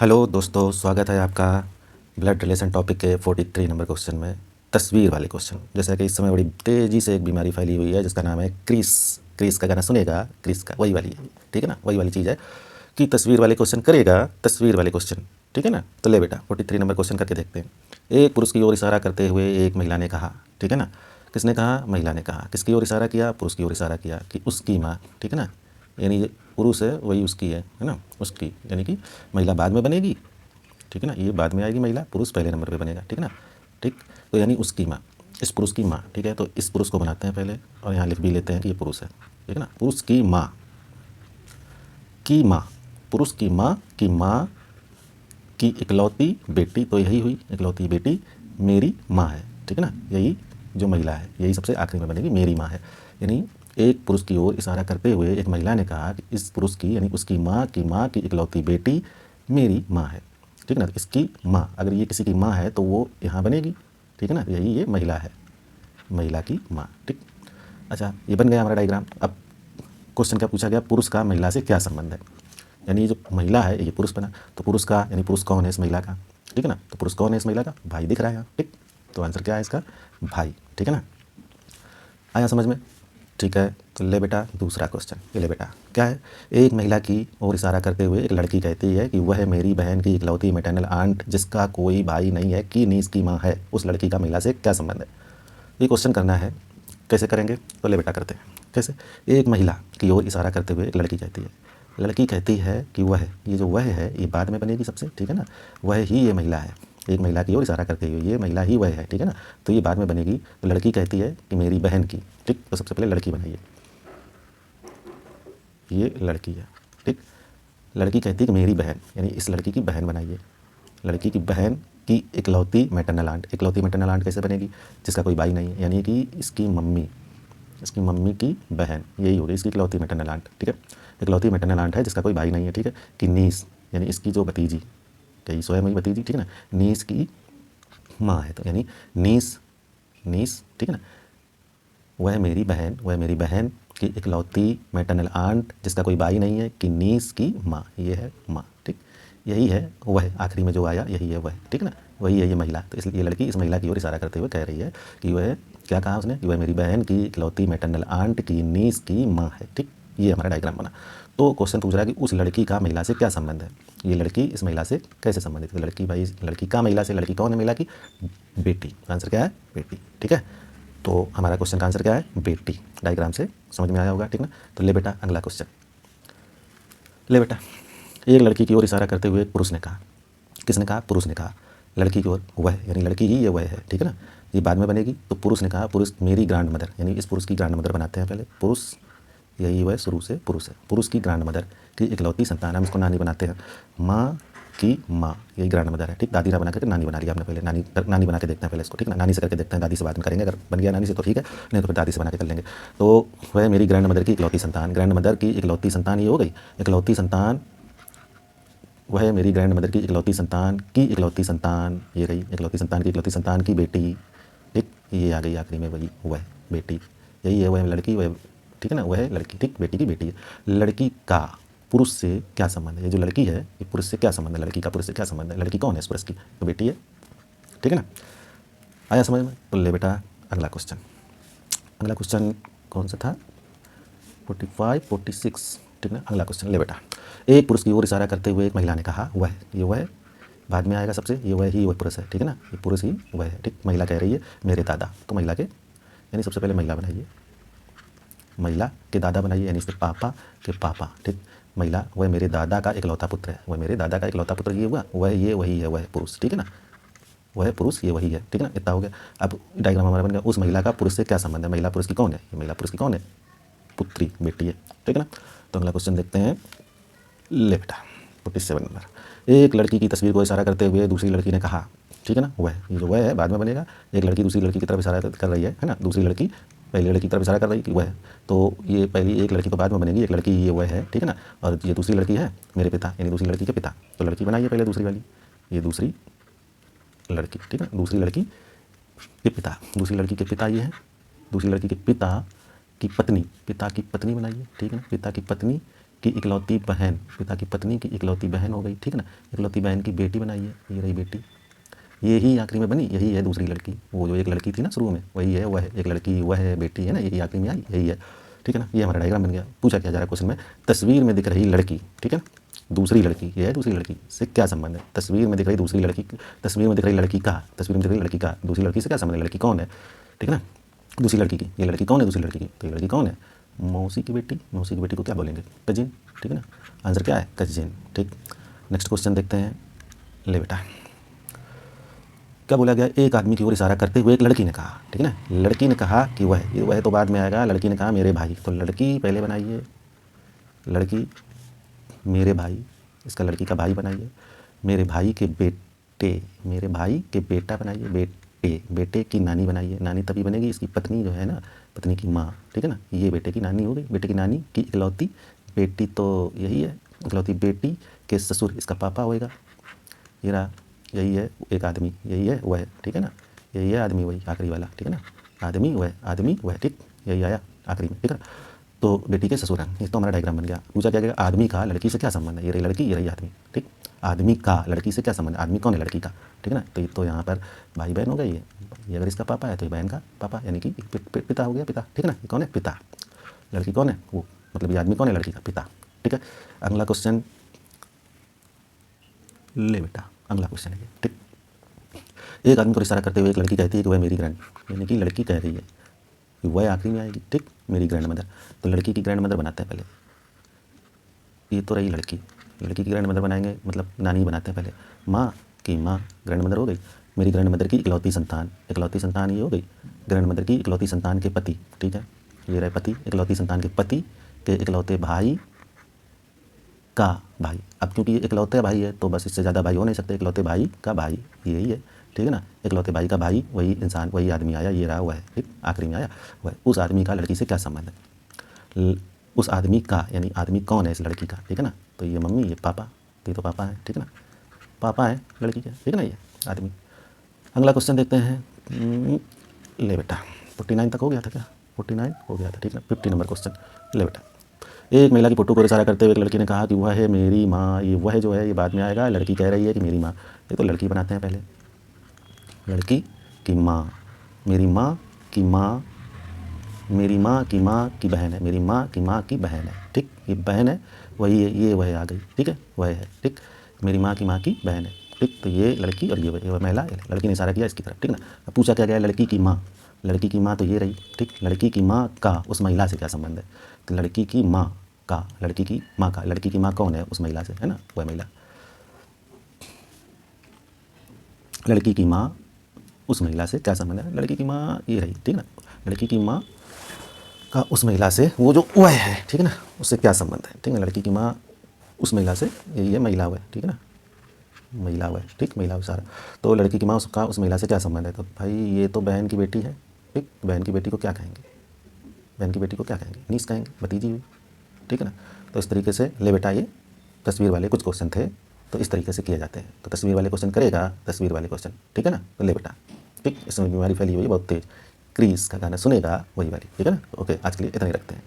Hello दोस्तों, स्वागत है आपका ब्लड रिलेशन टॉपिक के 43 नंबर क्वेश्चन में, तस्वीर वाले क्वेश्चन। जैसा कि इस समय बड़ी तेज़ी से एक बीमारी फैली हुई है जिसका नाम है क्रीस। क्रीस का गाना सुनेगा, क्रीस का वही वाली है, ठीक है ना, वही वाली चीज़ है कि तस्वीर वाले क्वेश्चन करेगा, तस्वीर वाले क्वेश्चन, ठीक है ना। तो ले बेटा 43 नंबर क्वेश्चन करके देखते हैं। एक पुरुष की ओर इशारा करते हुए एक महिला ने कहा, ठीक है ना। किसने कहा? महिला ने कहा। किसकी ओर इशारा किया? पुरुष की ओर इशारा किया कि उसकी माँ, ठीक है ना। यानी ये पुरुष है वही उसकी है ना, उसकी, यानी कि महिला बाद में बनेगी, ठीक है ना, ये बाद में आएगी महिला, पुरुष पहले नंबर पे बनेगा, ठीक है ना। ठीक, तो यानी उसकी माँ, इस पुरुष की माँ, ठीक है। तो इस पुरुष को बनाते हैं पहले और यहाँ लिख भी लेते हैं कि ये पुरुष है, ठीक है ना। पुरुष की माँ, की माँ, पुरुष की माँ की इकलौती बेटी, तो यही हुई इकलौती बेटी मेरी माँ है, ठीक है ना। यही जो महिला है यही सबसे आखिरी में बनेगी, मेरी माँ है। यानी एक पुरुष की ओर इशारा करते हुए एक महिला ने कहा कि इस पुरुष की यानी उसकी माँ की इकलौती बेटी मेरी माँ है, ठीक है ना। इसकी माँ, अगर ये किसी की माँ है तो वो यहाँ बनेगी, ठीक है ना। यही ये महिला है, महिला की माँ, ठीक। अच्छा, ये बन गया हमारा डायग्राम। अब क्वेश्चन क्या पूछा गया? पुरुष का महिला से क्या संबंध है। यानी ये जो महिला है ये पुरुष बना, तो पुरुष का यानी पुरुष कौन है इस महिला का, ठीक है ना। तो पुरुष कौन है इस महिला का? भाई दिख रहा है यहाँ, ठीक। तो आंसर क्या है इसका? भाई, ठीक है ना। आया समझ में? ठीक है। तो ले बेटा दूसरा क्वेश्चन, ये ले बेटा क्या है। एक महिला की ओर इशारा करते हुए एक लड़की कहती है कि वह मेरी बहन की इकलौती मैटरनल आंट जिसका कोई भाई नहीं है की नीस की माँ है। उस लड़की का महिला से क्या संबंध है? ये क्वेश्चन करना है। कैसे करेंगे? तो ले बेटा करते हैं। कैसे? एक महिला की ओर इशारा करते हुए एक लड़की कहती है कि वह, ये जो वह है ये बाद में बनेगी सबसे, ठीक है ना। वह ही ये महिला है। एक महिला की ओर इशारा करते हुए ये महिला ही वह है, ठीक है ना। तो ये बाद में बनेगी। तो लड़की कहती है कि मेरी बहन की, ठीक। तो सबसे पहले लड़की बनाइए, ये लड़की है, ठीक। लड़की कहती है कि मेरी बहन, यानी इस लड़की की बहन बनाइए। लड़की की बहन की इकलौती मैटरनल आंट। इकलौती मैटरनल आंट कैसे बनेगी? जिसका कोई भाई नहीं है, यानी कि इसकी मम्मी की बहन, यही होगी इसकी इकलौती मैटरनल आंट, ठीक है। इकलौती मैटरनल आंट है जिसका कोई भाई नहीं है, ठीक है। कि नीस, यानी इसकी जो भतीजी, यही स्वयं वही भतीजी, ठीक है ना। नीस की माँ है, तो यानी नीस, ठीक है ना। वह मेरी बहन की इकलौती मैटरनल आंट जिसका कोई भाई नहीं है कि नीस की माँ, ये है माँ, ठीक। यही है वह, आखिरी में जो आया यही है वह, ठीक है ना। वही है ये महिला। तो इसलिए ये लड़की इस महिला की ओर इशारा करते हुए कह रही है कि वह, क्या कहा उसने, कि वह मेरी बहन की इकलौती मैटरनल आंट की नीस की माँ है, ठीक। ये हमारा डायग्राम बना। तो क्वेश्चन पूछ रहा है कि उस लड़की का महिला से क्या संबंध है। ये लड़की इस महिला से कैसे संबंधित है? लड़की भाई, लड़की का महिला से, लड़की कौन है महिला की? बेटी। आंसर क्या है? बेटी, ठीक है। तो हमारा क्वेश्चन का आंसर क्या है? बेटी। डायग्राम से समझ में आया होगा, ठीक ना। तो ले बेटा अगला क्वेश्चन। ले बेटा, एक लड़की की ओर इशारा करते हुए पुरुष ने कहा। किसने कहा? पुरुष ने कहा। लड़की की ओर वह, यानी लड़की ही ये वह है, ठीक है ना। ये बाद में बनेगी। तो पुरुष ने कहा, पुरुष मेरी ग्रैंड मदर, यानी इस पुरुष की ग्रैंड मदर बनाते हैं पहले। पुरुष, यही वह शुरू से पुरुष है। पुरुष की ग्रैंड मदर की इकलौती संतान, हम इसको नानी बनाते हैं। माँ की माँ, यही ग्रैंड मदर है, ठीक। दादी ना बना करके नानी बना लिया आपने पहले। नानी बना के देखते हैं पहले इसको, ठीक ना। नानी से करके देखते हैं, दादी से बाद में करेंगे। अगर बन गया नानी से तो ठीक है, नहीं तो फिर दादी से बना के कर लेंगे। तो वह मेरी ग्रैंड मदर की इकलौती संतान, ग्रैंड मदर की इकलौती संतान ये हो गई। इकलौती संतान, वह मेरी ग्रैंड मदर की इकलौती संतान, ये रही इकलौती संतान की बेटी, ठीक। ये आ गई आखिरी में वही वह बेटी, यही है वह लड़की, वह, ठीक है ना, वह लड़की, ठीक। बेटी की बेटी है। लड़की का पुरुष से क्या संबंध है? ये जो लड़की है ये पुरुष से क्या संबंध है? लड़की का पुरुष से क्या संबंध है? लड़की कौन है इस पुरुष की? तो बेटी है, ठीक है ना। आया समझ में? तो ले बेटा अगला क्वेश्चन। अगला क्वेश्चन कौन सा था? 45, 46, ठीक है। अगला क्वेश्चन ले बेटा। एक पुरुष की ओर इशारा करते हुए एक महिला ने कहा, वह, ये वह बाद में आएगा सबसे, ये वह ही वह पुरुष है, ठीक है ना। ये पुरुष ही वह है, ठीक। महिला कह रही है मेरे दादा, तो महिला के, यानी सबसे पहले महिला बनाइए, महिला के दादा बनाइए, यानी इसके पापा के पापा, ठीक। महिला, वह मेरे दादा का इकलौता पुत्र है, वह मेरे दादा का इकलौता पुत्र ये हुआ, वह ये वही है वह पुरुष, ठीक है ना। वह पुरुष ये वही है, ठीक है ना। इतना हो गया। अब डायग्राम हमारा बन गया। उस महिला का पुरुष से क्या संबंध है? महिला पुरुष की कौन है? ये महिला पुरुष की कौन है? पुत्री, बेटी है, ठीक है ना। तो अगला क्वेश्चन देखते हैं। ले बेटा 47 नंबर। एक लड़की की तस्वीर को इशारा करते हुए दूसरी लड़की ने कहा, ठीक है ना। वह, ये जो वह है बाद में बनेगा। एक लड़की दूसरी लड़की की तरफ इशारा कर रही है ना। दूसरी लड़की पहली लड़की की तरफ इशारा कर रही है कि वह, तो ये पहली एक लड़की तो बाद में बनेगी। एक लड़की ये वह है, ठीक है ना। और ये दूसरी लड़की है मेरे पिता, यानी दूसरी लड़की के पिता। तो लड़की बनाइए पहले दूसरी वाली, ये दूसरी लड़की, ठीक है। दूसरी लड़की के पिता, दूसरी लड़की के पिता ये है। दूसरी लड़की के पिता की पत्नी, पिता की पत्नी बनाइए, ठीक है ना। पिता की पत्नी की इकलौती बहन, पिता की पत्नी की इकलौती बहन हो गई, ठीक है ना। इकलौती बहन की बेटी बनाइए, ये रही बेटी, ये ही आखिरी में बनी, यही है दूसरी लड़की। वो जो एक लड़की थी ना शुरू में, वही है, वह है एक लड़की, वह है बेटी, है ना, यही आखिरी में आई, यही है, ठीक है ना। ये हमारा डायग्राम बन गया। पूछा क्या जा रहा है क्वेश्चन में, तस्वीर में दिख रही लड़की, ठीक है, दूसरी लड़की, ये है दूसरी लड़की से क्या संबंध है। तस्वीर में दिख रही दूसरी लड़की, तस्वीर में दिख रही लड़की का, तस्वीर में दिख रही लड़की का दूसरी लड़की से क्या संबंध है, लड़की कौन है, ठीक है ना, दूसरी लड़की की। ये लड़की कौन है दूसरी लड़की की, तो ये लड़की कौन है, मौसी की बेटी। मौसी की बेटी को क्या बोलेंगे, कजिन, ठीक है ना। आंसर क्या है, कजिन, ठीक। नेक्स्ट क्वेश्चन देखते हैं। ले बेटा, क्या बोला गया, एक आदमी की ओर इशारा करते हुए एक लड़की ने कहा, ठीक है ना। लड़की ने कहा कि वह तो बाद में आएगा। लड़की ने कहा मेरे भाई, तो लड़की पहले बनाइए, लड़की मेरे भाई, इसका लड़की का भाई बनाइए। मेरे भाई के बेटे, मेरे भाई के बेटा बनाइए, बेटे, बेटे की नानी बनाइए। नानी तभी बनेगी इसकी पत्नी जो है ना, पत्नी की माँ, ठीक है ना। ये बेटे की नानी हो गई, बेटे की नानी की इकलौती बेटी तो यही है, इकलौती बेटी के ससुर इसका पापा होएगा। ये रहा, यही है एक आदमी, यही है वह, ठीक है ना, यही है आदमी वही आखिरी वाला, ठीक है ना, आदमी वह, ठीक, यही आया आखिरी में, ठीक है ना। तो बेटी के ससुर हैं, ये तो हमारा डायग्राम बन गया। पूछा क्या गया, आदमी का लड़की से क्या संबंध है, ये रही लड़की, ये रही आदमी, ठीक। आदमी का लड़की से क्या संबंध है, आदमी कौन है, लड़की का, ठीक है ना। तो ये तो यहाँ पर भाई बहन हो गई है, ये अगर इसका पापा है तो ये बहन का पापा, यानी कि पिता हो गया, पिता, ठीक है ना। ये कौन है, पिता। लड़की कौन है, वो, मतलब ये आदमी कौन है, लड़की का पिता, ठीक है। अगला क्वेश्चन ले बेटा, अगला क्वेश्चन है, ठीक। एक आदमी को इशारा करते हुए एक लड़की कहती है कि वह मेरी ग्रैंड, यानी कि लड़की कह रही है कि वह आखिरी में आएगी, ठीक, मेरी ग्रैंड मदर। तो लड़की की ग्रैंड मदर बनाते हैं पहले, ये तो रही लड़की, लड़की की ग्रैंड मदर बनाएंगे, मतलब नानी बनाते हैं पहले। माँ की माँ ग्रैंड मदर हो गई, मेरी ग्रैंड मदर की इकलौती संतान, इकलौती संतान ये हो गई, ग्रैंड मदर की इकलौती संतान के पति, ठीक है, ये रहे पति, इकलौती संतान के पति के इकलौते भाई का भाई। अब क्योंकि ये इकलौते भाई है तो बस इससे ज़्यादा भाई हो नहीं सकते, इकलौते भाई का भाई यही है, ठीक है ना। इकलौते भाई का भाई वही इंसान, वही आदमी आया, ये रहा हुआ है, ठीक, आखिरी में आया वह। उस आदमी का लड़की से क्या संबंध है, उस आदमी का, यानी आदमी कौन है इस लड़की का, ठीक है ना। तो ये मम्मी, ये पापा, तो ये तो पापा है, ठीक है ना, पापा है लड़की के, ठीक है ना, ये आदमी। अगला क्वेश्चन देखते हैं। ले बेटा, 49 तक हो गया था क्या, 49 हो गया था, ठीक है ना। 50 नंबर क्वेश्चन, ले बेटा। एक महिला की फोटो को इशारा करते हुए एक लड़की ने कहा कि वह है मेरी माँ। ये वह जो है ये बाद में आएगा, लड़की कह रही है कि मेरी माँ। ये तो लड़की बनाते हैं पहले, लड़की की माँ, मेरी माँ की माँ, मेरी माँ की माँ की बहन है, मेरी माँ की माँ की बहन है, ठीक, ये बहन है वही है, ये वह आ गई, ठीक है, वह है, ठीक, मेरी माँ की बहन है, ठीक। तो ये लड़की और ये महिला, लड़की ने इशारा किया इसकी तरफ, ठीक ना। अब पूछा क्या गया, लड़की की माँ, लड़की की माँ तो ये रही, ठीक। लड़की की माँ का उस महिला से क्या संबंध है, तो लड़की की माँ का, लड़की की माँ का, लड़की की माँ कौन है उस महिला से, है ना, वह महिला। लड़की की माँ उस महिला से क्या संबंध है, लड़की की माँ ये रही, ठीक ना। लड़की की माँ का उस महिला से, वो जो वह है, ठीक है ना, उससे क्या संबंध है, ठीक है। लड़की की माँ उस महिला से, यही है महिला वह, ठीक है ना, महिला वह, ठीक, महिला सारा। तो लड़की की माँ उसका उस महिला से क्या संबंध है, तो भाई ये तो बहन की बेटी है, ठीक। बहन की बेटी को क्या कहेंगे, बहन की बेटी को क्या कहेंगे, नीस कहेंगे, भतीजी हुई, ठीक है ना। तो इस तरीके से ले बेटा, ये तस्वीर वाले कुछ क्वेश्चन थे, तो इस तरीके से किए जाते हैं। तो तस्वीर वाले क्वेश्चन करेगा, तस्वीर वाले क्वेश्चन, ठीक है ना। तो ले बेटा, ठीक, इसमें बीमारी फैली हुई है बहुत तेज, क्रीज का गाना सुनेगा वही वाली, ठीक है ना। ओके, आज के लिए इतना ही रखते हैं।